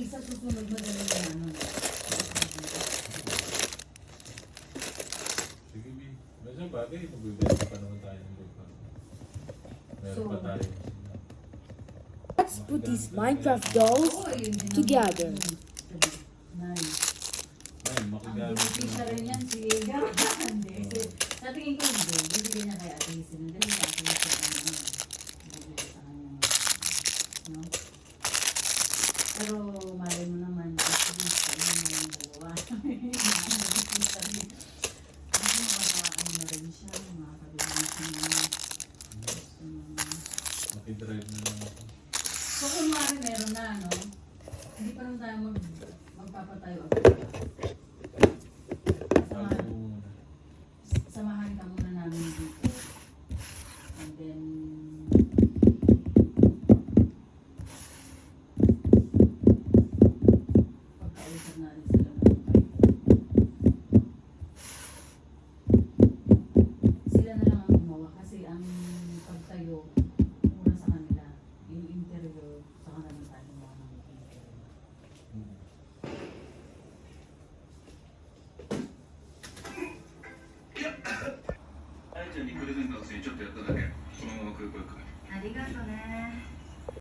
sa susunod madali na ano. Sige, B. Medyo bagay, magbibenta pa naman tayo ng lupa. Meron pa tayo. Let's put these Minecraft dolls together. Nice. Ay, Ang makigamit beneficiary rin yan si Edgar. Hindi. Sa tingin ko hindi. Bibigyan niya kay Ate Hazel. Dahil sa akin siya ano. Bibigyan sa kanya. No? Pero malay mo naman. At least ano mo yung dalawa. Kasi makakaano na rin siya. Makakabigyan siya na. Makidrive na lang ako. So kung meron na, no? Hindi pa naman tayo magpapatayo agad. Sabi mo muna. Samahan ka muna namin dito. And then, pagkausap natin sila ng kayo. Sila na lang ang gumawa kasi ang pagtayo, mura sa kanila. Yung interview, sa kanila tayo mga ng interview. あやちゃんにプレゼントのついでちょっとやっただけ。そのまま空港行く。ありがとね。